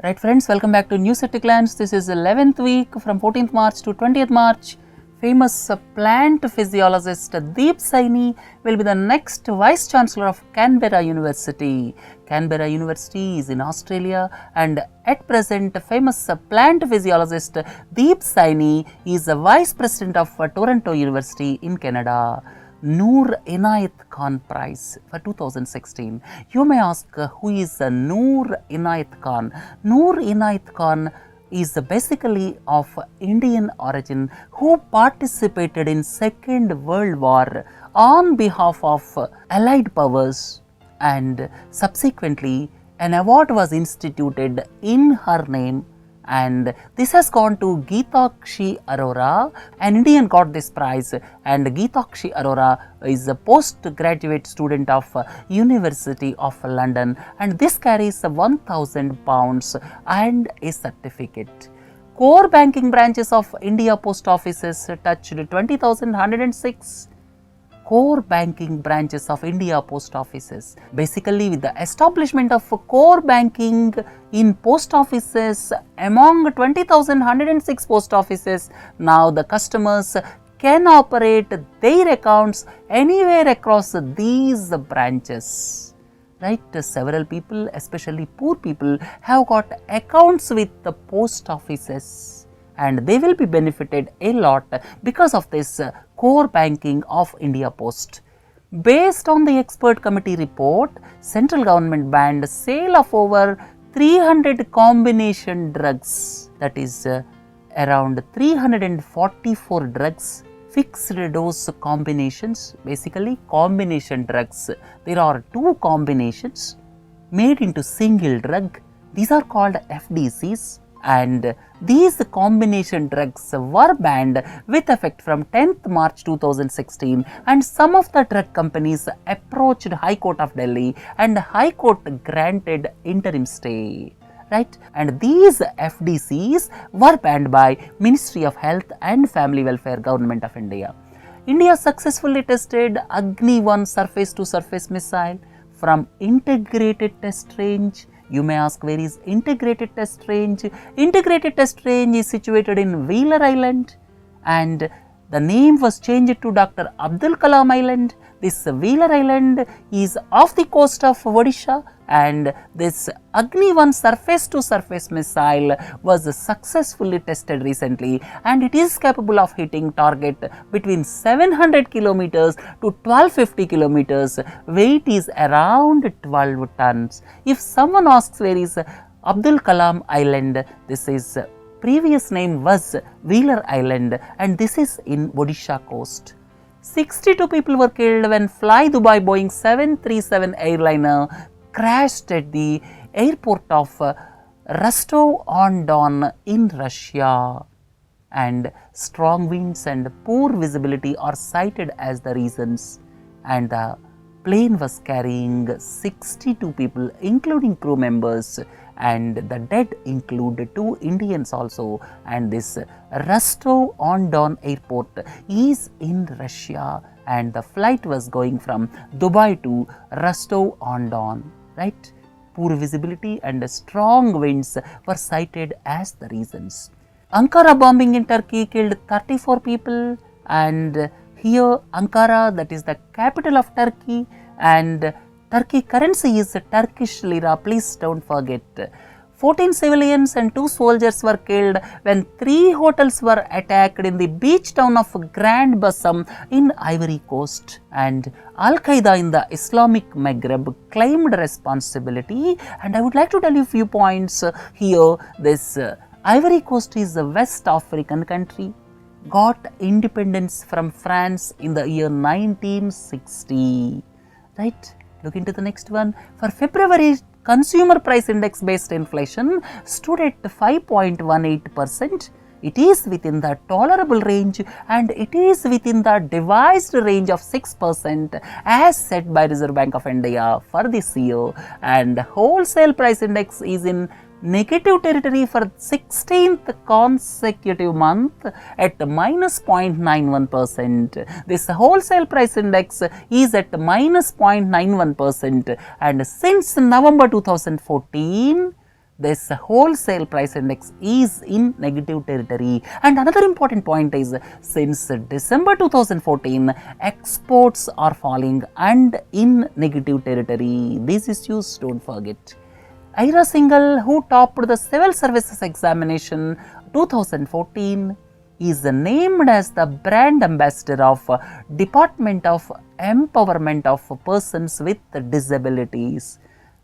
Right friends, welcome back to News at a Glance. This is 11th week from 14th March to 20th March. Famous plant physiologist Deep Saini will be the next Vice Chancellor of Canberra University. Canberra University is in Australia, and at present famous plant physiologist Deep Saini is the Vice President of Toronto University in Canada. Noor Inayat Khan Prize for 2016. You may ask, who is Noor Inayat Khan? Noor Inayat Khan is basically of Indian origin who participated in Second World War on behalf of Allied powers, and subsequently an award was instituted in her name, and this has gone to Geetakshi Arora. An Indian got this prize, and Geetakshi Arora is a postgraduate student of University of London, and this carries £1,000 and a certificate. Core banking branches of India post offices touched 20,106. Core banking branches of India post offices. Basically, with the establishment of core banking in post offices among 20,106 post offices, now the customers can operate their accounts anywhere across these branches. Right? Several people, especially poor people, have got accounts with the post offices, and they will be benefited a lot because of this core banking of India Post. Based on the expert committee report, central government banned sale of over 300 combination drugs, that is around 344 drugs, fixed dose combinations, basically combination drugs. There are two combinations made into single drug. These are called FDCs. And these combination drugs were banned with effect from 10th March 2016, and some of the drug companies approached High Court of Delhi, and High Court granted interim stay. Right? And these FDCs were banned by Ministry of Health and Family Welfare, Government of India. India successfully tested Agni-1 surface-to-surface missile from integrated test range. You may ask, where is integrated test range? Integrated test range is situated in Wheeler Island, and the name was changed to Dr. Abdul Kalam Island. This Wheeler Island is off the coast of Odisha, and this Agni-1 surface-to-surface missile was successfully tested recently, and it is capable of hitting target between 700 kilometers to 1250 kilometers. Weight is around 12 tons. If someone asks, where is Abdul Kalam Island, this is previous name was Wheeler Island, and this is in Odisha coast. 62 people were killed when Fly Dubai Boeing 737 airliner crashed at the airport of Rostov-on-Don in Russia, and strong winds and poor visibility are cited as the reasons, and the plane was carrying 62 people including crew members, and the dead include 2 Indians also, and this Rostov-on-Don airport is in Russia, and the flight was going from Dubai to Rostov-on-Don. Right? Poor visibility and strong winds were cited as the reasons. Ankara bombing in Turkey killed 34 people, and here Ankara, that is the capital of Turkey, and Turkey currency is Turkish lira, please don't forget. 14 civilians and 2 soldiers were killed when 3 hotels were attacked in the beach town of Grand Bassam in Ivory Coast, and Al-Qaeda in the Islamic Maghreb claimed responsibility. And I would like to tell you a few points here. This Ivory Coast is a West African country, got independence from France in the year 1960. Right? Look into the next one. For February, consumer price index based inflation stood at 5.18%. It is within the tolerable range, and it is within the devised range of 6% as set by Reserve Bank of India for this year. And wholesale price index is in negative territory for 16th consecutive month at minus 0.91%. This wholesale price index is at minus 0.91%, and since November 2014, this wholesale price index is in negative territory. And another important point is, since December 2014, exports are falling and in negative territory. These issues don't forget. Ira Singhal, who topped the Civil Services Examination 2014, is named as the brand ambassador of Department of Empowerment of Persons with Disabilities.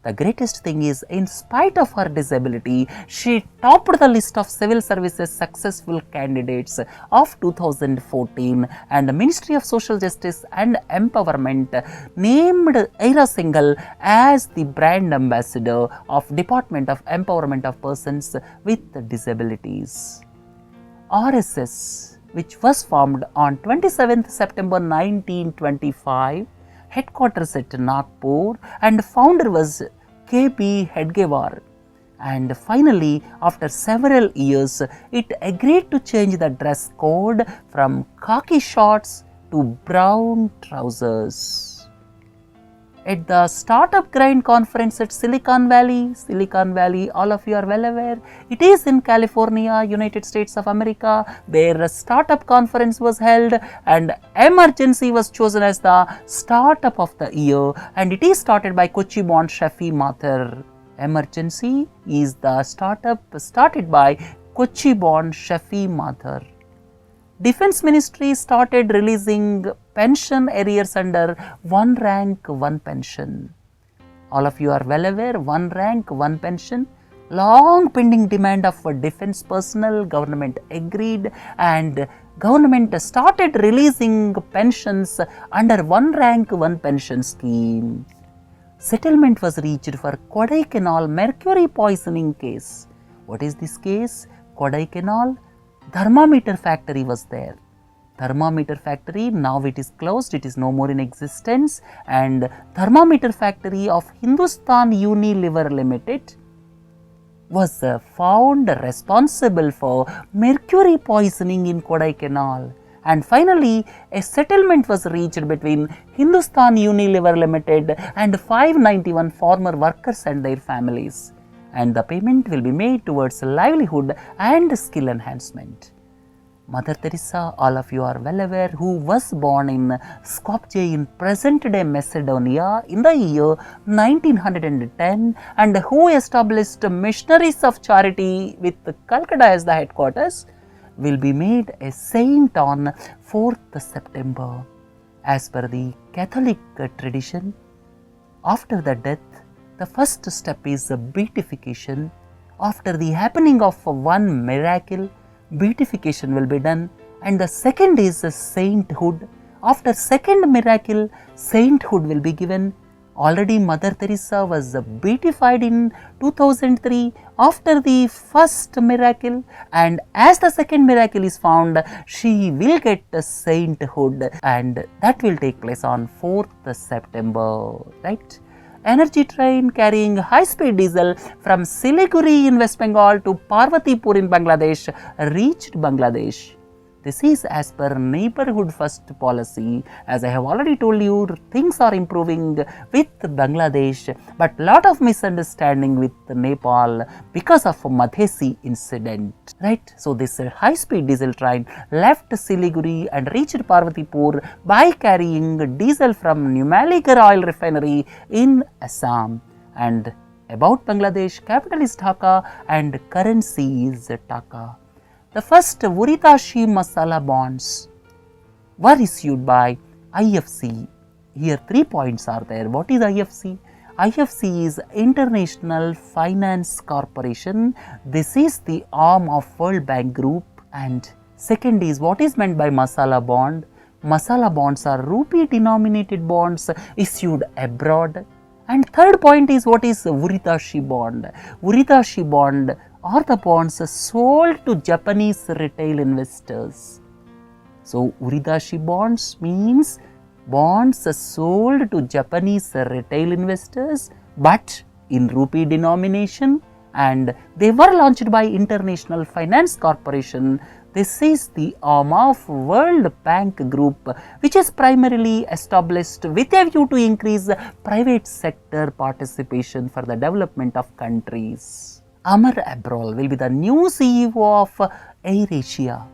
The greatest thing is, in spite of her disability, she topped the list of civil services successful candidates of 2014, and the Ministry of Social Justice and Empowerment named Ira Singhal as the brand ambassador of Department of Empowerment of Persons with Disabilities. RSS, which was formed on 27th September 1925, headquarters at Nagpur, and founder was K.B. Hedgewar. And finally, after several years, it agreed to change the dress code from khaki shorts to brown trousers. At the Startup Grind Conference at Silicon Valley, all of you are well aware, it is in California, United States of America. Their startup conference was held, and Emergency was chosen as the startup of the year, and it is started by Kochi-born Shafi Mathur. Emergency is the startup started by Kochi-born Shafi Mathur. Defense Ministry started releasing pension arrears under one rank, one pension. All of you are well aware, one rank, one pension. Long pending demand of defense personnel, government agreed, and government started releasing pensions under one rank, one pension scheme. Settlement was reached for Kodaikanal mercury poisoning case. What is this case? Kodaikanal thermometer factory was there. Thermometer factory, now it is closed, it is no more in existence, and thermometer factory of Hindustan Unilever Limited was found responsible for mercury poisoning in Kodaikanal. And finally, a settlement was reached between Hindustan Unilever Limited and 591 former workers and their families, and the payment will be made towards livelihood and skill enhancement. Mother Teresa, all of you are well aware, who was born in Skopje in present-day Macedonia in the year 1910, and who established Missionaries of Charity with Calcutta as the headquarters, will be made a saint on 4th September. As per the Catholic tradition, after the death, the first step is beatification. After the happening of one miracle, beatification will be done, and the second is sainthood. After second miracle, sainthood will be given. Already Mother Teresa was beatified in 2003 after the first miracle, and as the second miracle is found, she will get sainthood, and that will take place on 4th September, right? Energy train carrying high-speed diesel from Siliguri in West Bengal to Parvatipur in Bangladesh reached Bangladesh. This is as per neighborhood first policy. As I have already told you, things are improving with Bangladesh, but lot of misunderstanding with Nepal because of Madhesi incident, right? So this high-speed diesel train left Siliguri and reached Parvatipur by carrying diesel from Numaligarh oil refinery in Assam. And about Bangladesh, capital is Dhaka and currency is Taka. The first Uritashi Masala bonds were issued by IFC. Here 3 points are there. What is IFC? IFC is International Finance Corporation. This is the arm of World Bank Group. And second is, what is meant by Masala bond? Masala bonds are rupee denominated bonds issued abroad. And third point is, what is Uritashi bond? Uritashi bond are the bonds sold to Japanese retail investors. So Uritashi bonds means bonds sold to Japanese retail investors, but in rupee denomination, and they were launched by International Finance Corporation. This is the arm of World Bank Group, which is primarily established with a view to increase private sector participation for the development of countries. Amar Abrol will be the new CEO of AirAsia.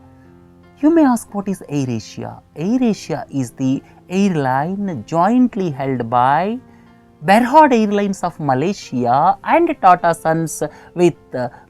You may ask, what is AirAsia? AirAsia is the airline jointly held by Berhad Airlines of Malaysia and Tata Sons with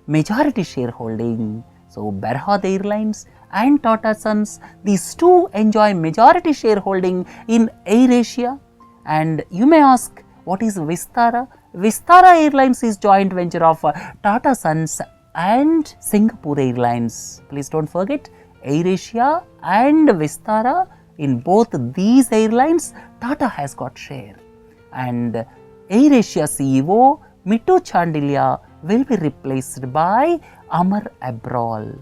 majority shareholding. So, Berhad Airlines and Tata Sons, these two enjoy majority shareholding in AirAsia. And you may ask, what is Vistara? Vistara Airlines is joint venture of Tata Sons and Singapore Airlines. Please don't forget, AirAsia and Vistara, in both these airlines, Tata has got share. And AirAsia CEO Mittu Chandilya will be replaced by Amar Abrol.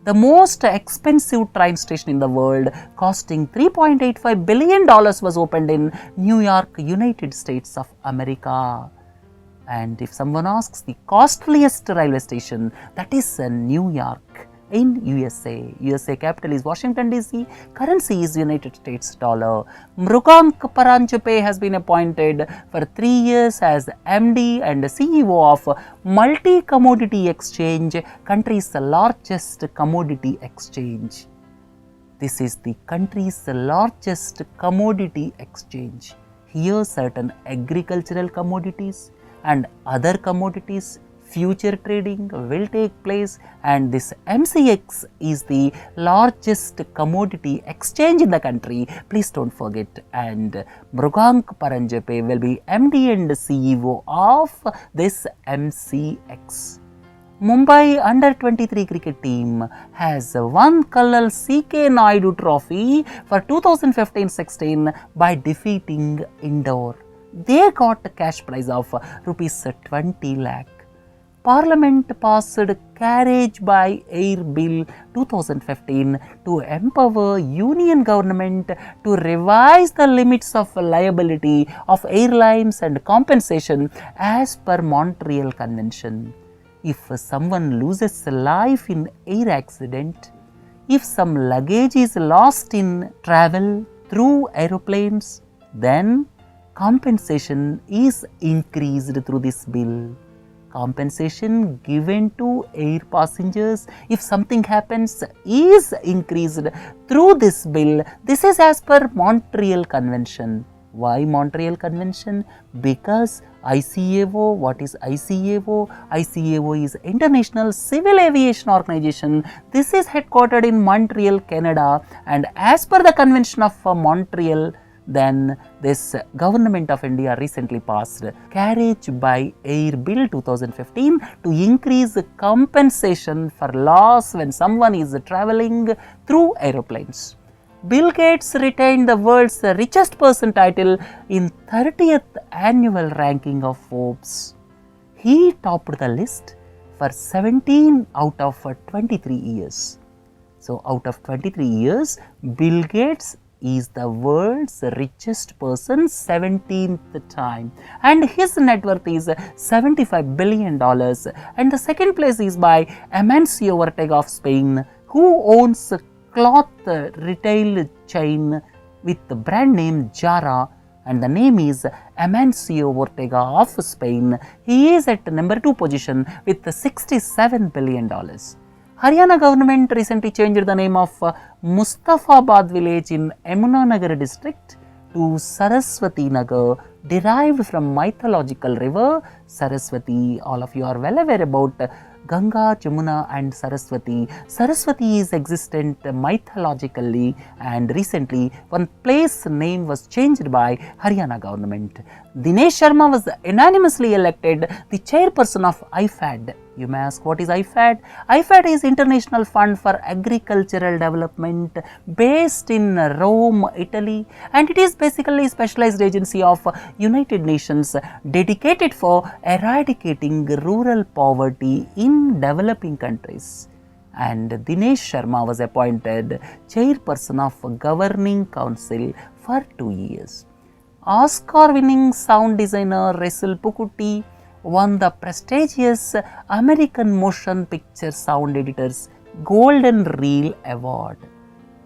The most expensive train station in the world, costing $3.85 billion, was opened in New York, United States of America. And if someone asks, the costliest railway station, that is New York in USA. USA capital is Washington DC, currency is United States dollar. Mrugank Paranjape has been appointed for 3 years as MD and CEO of Multi Commodity Exchange, country's largest commodity exchange. This is the country's largest commodity exchange. Here certain agricultural commodities and other commodities future trading will take place, and this MCX is the largest commodity exchange in the country. Please don't forget. And Mrugank Paranjape will be MD and CEO of this MCX. Mumbai under 23 cricket team has won Colonel C.K. Naidu Trophy for 2015-16 by defeating Indore. They got a cash prize of rupees 20 lakh. Parliament passed Carriage by Air Bill 2015 to empower Union government to revise the limits of liability of airlines and compensation as per Montreal Convention. If someone loses life in air accident, if some luggage is lost in travel through aeroplanes, then compensation is increased through this bill. Compensation given to air passengers if something happens is increased through this bill. This is as per Montreal Convention. Why Montreal Convention? Because ICAO, what is ICAO? ICAO is International Civil Aviation Organization. This is headquartered in Montreal, Canada, and as per the Convention of Montreal, then this Government of India recently passed Carriage by Air Bill 2015 to increase compensation for loss when someone is traveling through aeroplanes. Bill Gates retained the world's richest person title in 30th annual ranking of Forbes. He topped the list for 17 out of 23 years. So, out of 23 years, Bill Gates is the world's richest person 17th time, and his net worth is $75 billion, and the second place is by Amancio Ortega of Spain, who owns cloth retail chain with the brand name Zara, and the name is Amancio Ortega of Spain. He is at number 2 position with $67 billion. Haryana government recently changed the name of Mustafabad village in Yamunanagar district to Saraswati Nagar, derived from mythological river Saraswati. All of you are well aware about Ganga, Jamuna and Saraswati. Saraswati is existent mythologically, and recently one place name was changed by Haryana government. Dinesh Sharma was unanimously elected the chairperson of IFAD. You may ask, what is IFAD? IFAD is International Fund for Agricultural Development based in Rome, Italy, and it is basically a specialized agency of United Nations dedicated for eradicating rural poverty in developing countries. And Dinesh Sharma was appointed chairperson of Governing Council for 2 years. Oscar-winning sound designer Russell Pukuti won the prestigious American Motion Picture Sound Editors Golden Reel Award.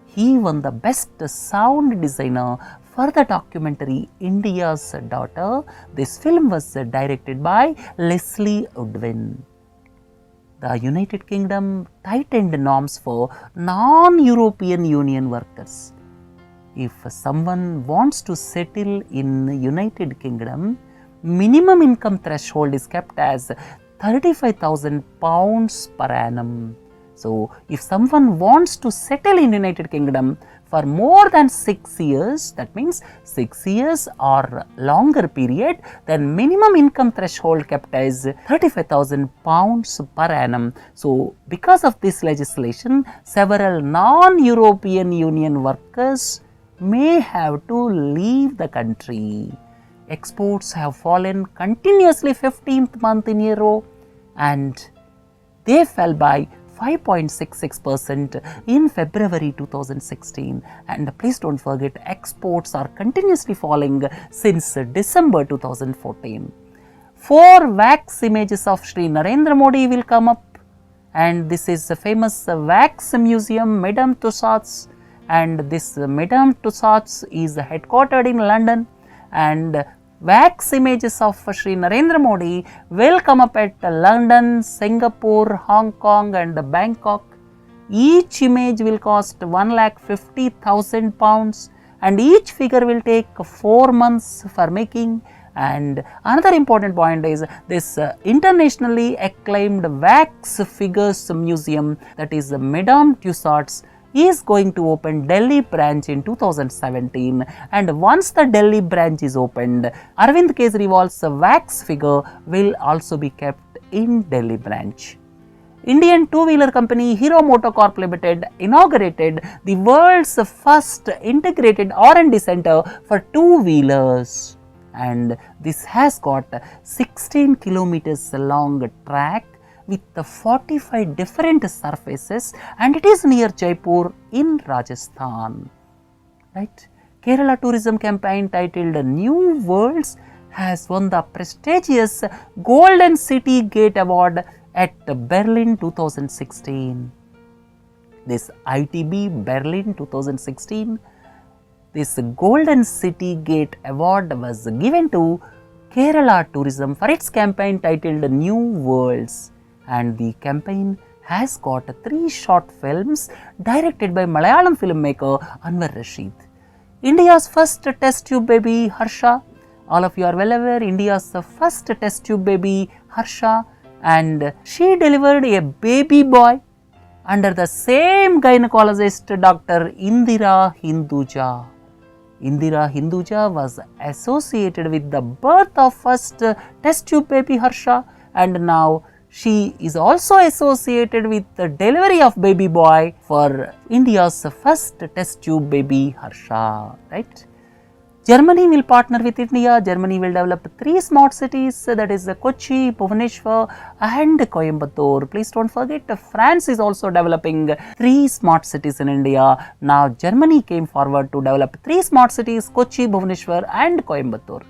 He won the Best Sound Designer for the documentary India's Daughter. This film was directed by Leslie Udwin. the United Kingdom tightened norms for non-European Union workers. If someone wants to settle in United Kingdom, minimum income threshold is kept as £35,000 per annum. So, if someone wants to settle in United Kingdom for more than 6 years, that means 6 years or longer period, then minimum income threshold kept as £35,000 per annum. So, because of this legislation, several non-European Union workers may have to leave the country. Exports have fallen continuously 15th month in a row, and they fell by 5.66% in February 2016, and please don't forget, exports are continuously falling since December 2014. 4 wax images of Sri Narendra Modi will come up, and this is the famous wax museum Madame Tussauds, and this Madame Tussauds is headquartered in London, and wax images of Sri Narendra Modi will come up at London, Singapore, Hong Kong and Bangkok. Each image will cost £1,50,000 and each figure will take 4 months for making. And another important point is this internationally acclaimed wax figures museum, that is Madame Tussauds, is going to open Delhi branch in 2017, and once the Delhi branch is opened, Arvind Kejriwal's wax figure will also be kept in Delhi branch. Indian two-wheeler company Hero MotoCorp Limited inaugurated the world's first integrated R&D center for two-wheelers, and this has got 16 kilometers long track with 45 different surfaces, and it is near Jaipur in Rajasthan. Right? Kerala tourism campaign titled New Worlds has won the prestigious Golden City Gate Award at Berlin 2016. This ITB Berlin 2016, this Golden City Gate Award was given to Kerala tourism for its campaign titled New Worlds. And the campaign has got 3 short films directed by Malayalam filmmaker Anwar Rashid. India's first test tube baby Harsha, all of you are well aware, India's first test tube baby Harsha, and she delivered a baby boy under the same gynecologist Dr. Indira Hinduja. Indira Hinduja was associated with the birth of first test tube baby Harsha, and now she is also associated with the delivery of baby boy for India's first test tube baby Harsha, right? Germany will partner with India. Germany will develop 3 smart cities, that is Kochi, Bhubaneswar and Coimbatore. Please don't forget, France is also developing 3 smart cities in India. Now Germany came forward to develop 3 smart cities, Kochi, Bhubaneswar and Coimbatore.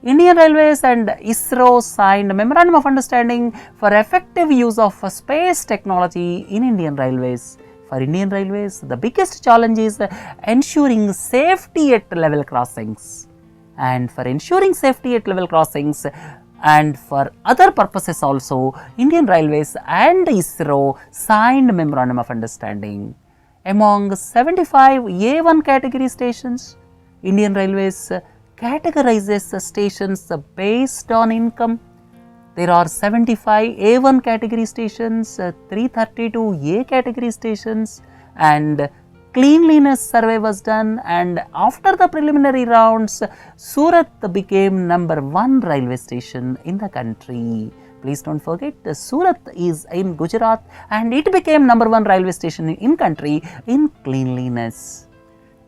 Indian Railways and ISRO signed a Memorandum of Understanding for effective use of space technology in Indian Railways. For Indian Railways, the biggest challenge is ensuring safety at level crossings. And for ensuring safety at level crossings and for other purposes also, Indian Railways and ISRO signed a Memorandum of Understanding. Among 75 A1 category stations, Indian Railways categorizes stations based on income. There are 75 A1 category stations, 332 A category stations, and cleanliness survey was done, and after the preliminary rounds, Surat became number 1 railway station in the country. Please don't forget, Surat is in Gujarat and it became number 1 railway station in country in cleanliness.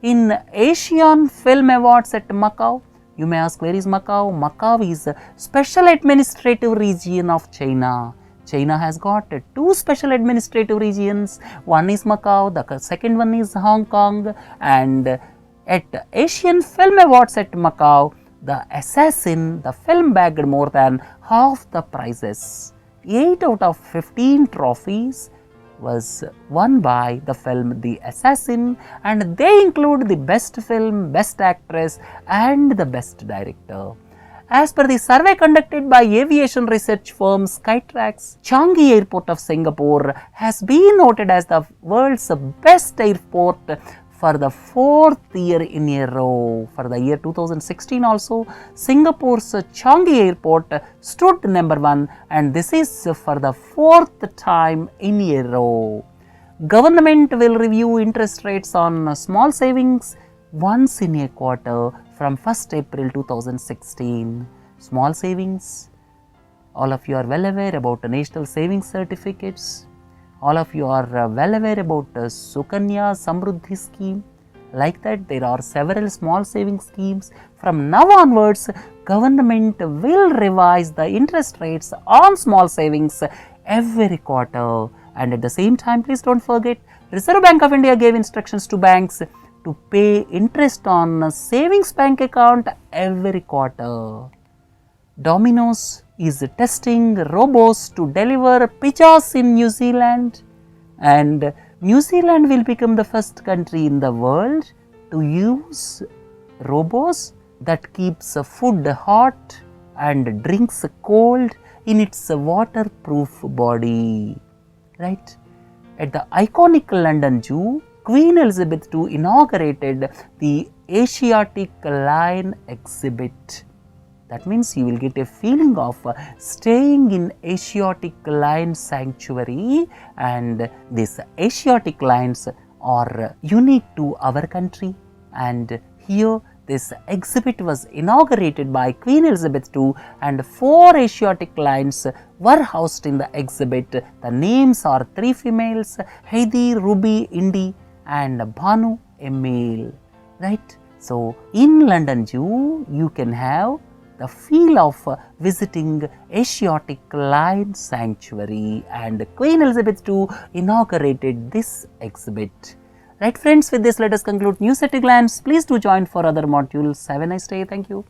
In Asian Film Awards at Macau, you may ask, where is Macau? Macau is a special administrative region of China. China has got 2 special administrative regions. One is Macau, the second one is Hong Kong. And at Asian Film Awards at Macau, The Assassin, the film bagged more than half the prizes. 8 out of 15 trophies was won by the film The Assassin, and they include the best film, best actress and the best director. As per the survey conducted by aviation research firm Skytrax, Changi Airport of Singapore has been noted as the world's best airport for the 4th year in a row. For the year 2016 also, Singapore's Changi Airport stood number 1, and this is for the 4th time in a row. Government will review interest rates on small savings once in a quarter from 1st April 2016. Small savings, all of you are well aware about national savings certificates. All of you are well aware about Sukanya Samruddhi scheme. Like that, there are several small savings schemes. From now onwards, government will revise the interest rates on small savings every quarter. And at the same time, please don't forget, Reserve Bank of India gave instructions to banks to pay interest on a savings bank account every quarter. Domino's is testing robots to deliver pizzas in New Zealand, and New Zealand will become the first country in the world to use robots that keeps food hot and drinks cold in its waterproof body. Right? At the iconic London Zoo, Queen Elizabeth II inaugurated the Asiatic Lion exhibit. That means you will get a feeling of staying in Asiatic Lion Sanctuary, and these Asiatic lions are unique to our country, and here this exhibit was inaugurated by Queen Elizabeth II, and 4 Asiatic lions were housed in the exhibit. The names are 3 females, Heidi, Ruby, Indy, and Bhanu, a male. Right? So, in London Zoo, you can have the feel of visiting Asiatic Lion Sanctuary, and Queen Elizabeth II inaugurated this exhibit. Right friends, with this let us conclude News at a Glance. Please do join for other modules. Have a nice day. Thank you.